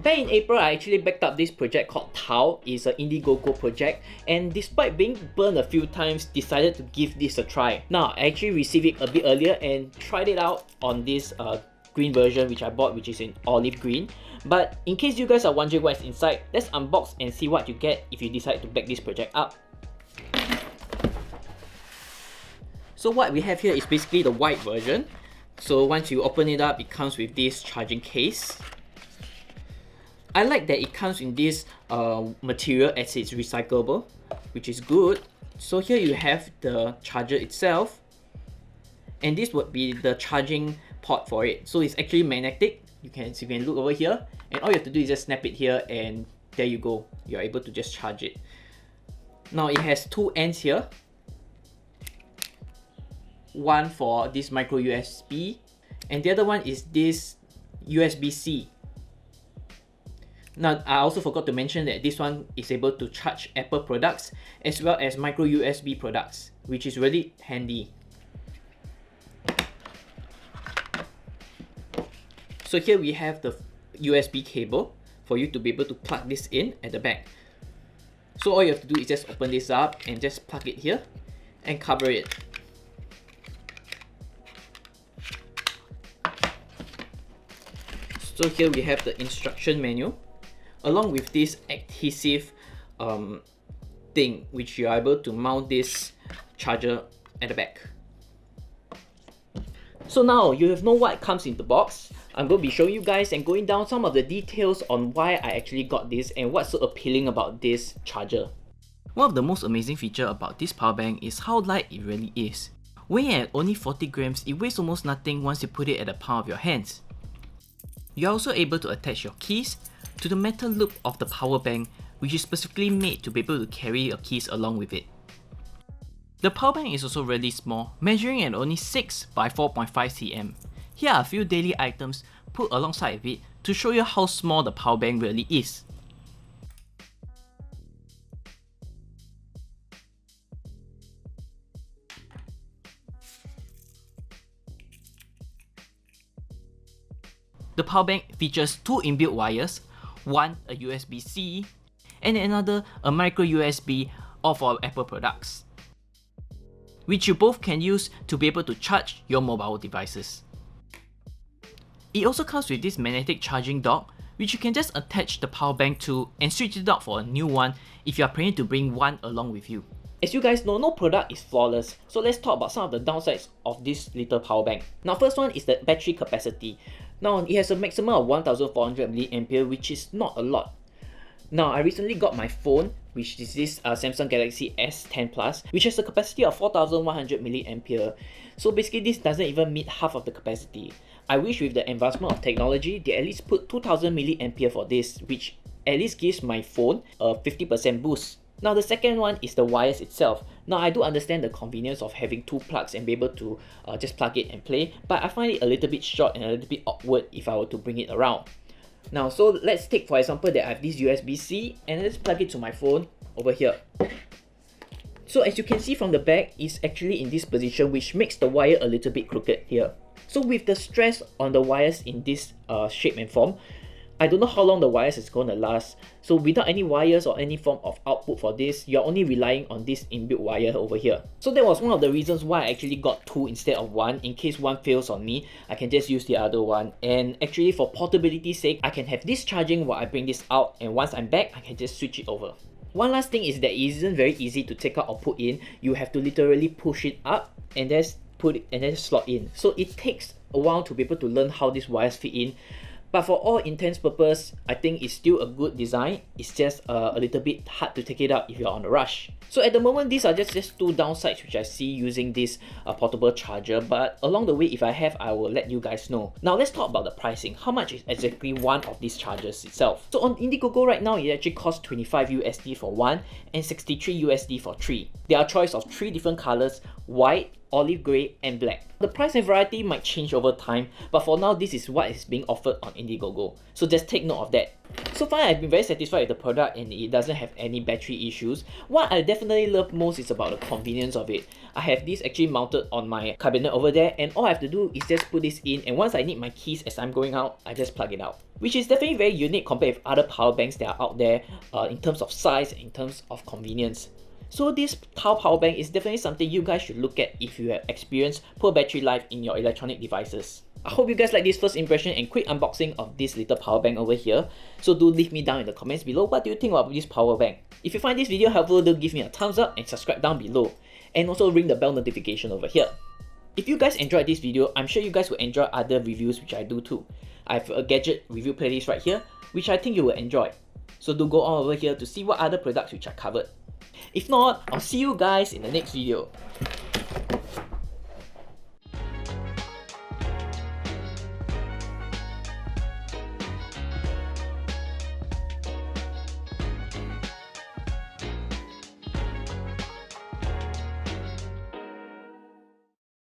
Back in April, I actually backed up this project called Tau. It's an Indiegogo project, and despite being burned a few times, decided to give this a try. Now, I actually received it a bit earlier and tried it out on this green version which I bought, which is in olive green. But in case you guys are wondering what's inside, let's unbox and see what you get if you decide to back this project up. So what we have here is basically the white version. So once you open it up, it comes with this charging case. I like that it comes in this material as it's recyclable, which is good. So here you have the charger itself, and this would be the charging port for it. So it's actually magnetic. You can look over here, and all you have to do is just snap it here, and there you go. You're able to just charge it. Now it has two ends here. One for this micro USB, and the other one is this USB-C. Now, I also forgot to mention that this one is able to charge Apple products as well as micro USB products, which is really handy. So here we have the USB cable for you to be able to plug this in at the back. So all you have to do is just open this up and just plug it here and cover it. So here we have the instruction manual along with this adhesive thing which you are able to mount this charger at the back. So now you have know what comes in the box. I'm going to be showing you guys and going down some of the details on why I actually got this and what's so appealing about this charger. One of the most amazing features about this power bank is how light it really is. Weighing at only 40 grams, it weighs almost nothing once you put it at the palm of your hands. You're also able to attach your keys to the metal loop of the power bank, which is specifically made to be able to carry your keys along with it. The power bank is also really small, measuring at only 6 by 4.5 cm. Here are a few daily items put alongside of it to show you how small the power bank really is. The power bank features two inbuilt wires, one a USB-C and another a micro USB of our Apple products, which you both can use to be able to charge your mobile devices. It also comes with this magnetic charging dock, which you can just attach the power bank to and switch it out for a new one if you are planning to bring one along with you. As you guys know, no product is flawless, so let's talk about some of the downsides of this little power bank. Now, first one is the battery capacity. Now, it has a maximum of 1400 mAh, which is not a lot. Now, I recently got my phone, which is this Samsung Galaxy S10 Plus, which has a capacity of 4100 mAh. So basically, this doesn't even meet half of the capacity. I wish with the advancement of technology, they at least put 2000 mAh for this, which at least gives my phone a 50% boost. Now, the second one is the wires itself. Now, I do understand the convenience of having two plugs and be able to just plug it and play, but I find it a little bit short and a little bit awkward if I were to bring it around. Now, so let's take for example that I have this USB-C and let's plug it to my phone over here. So as you can see from the back, it's actually in this position, which makes the wire a little bit crooked here. So with the stress on the wires in this shape and form, I don't know how long the wires is going to last. So without any wires or any form of output for this, you're only relying on this inbuilt wire over here. So that was one of the reasons why I actually got two instead of one. In case one fails on me, I can just use the other one. And actually for portability's sake, I can have this charging while I bring this out, and once I'm back, I can just switch it over. One last thing is that it isn't very easy to take out or put in. You have to literally push it up and then put it and then slot in. So it takes a while to be able to learn how these wires fit in. But for all intents purpose, I think it's still a good design. It's just a little bit hard to take it out if you're on a rush. So at the moment, these are just two downsides which I see using this portable charger. But along the way, if I have, I will let you guys know. Now let's talk about the pricing. How much is exactly one of these chargers itself? So on Indiegogo right now, it actually costs 25 USD for one and 63 USD for three. There are a choice of three different colors: white, olive grey, and black. The price and variety might change over time, but for now this is what is being offered on Indiegogo, so just take note of that. So far I've been very satisfied with the product and it doesn't have any battery issues. What I definitely love most is about the convenience of it. I have this actually mounted on my cabinet over there, and all I have to do is just put this in, and once I need my keys as I'm going out, I just plug it out. Which is definitely very unique compared with other power banks that are out there in terms of size and in terms of convenience. So this power bank is definitely something you guys should look at if you have experienced poor battery life in your electronic devices. I hope you guys like this first impression and quick unboxing of this little power bank over here. So do leave me down in the comments below what do you think about this power bank. If you find this video helpful, do give me a thumbs up and subscribe down below. And also ring the bell notification over here. If you guys enjoyed this video, I'm sure you guys will enjoy other reviews which I do too. I have a gadget review playlist right here, which I think you will enjoy. So do go on over here to see what other products which are covered. If not, I'll see you guys in the next video.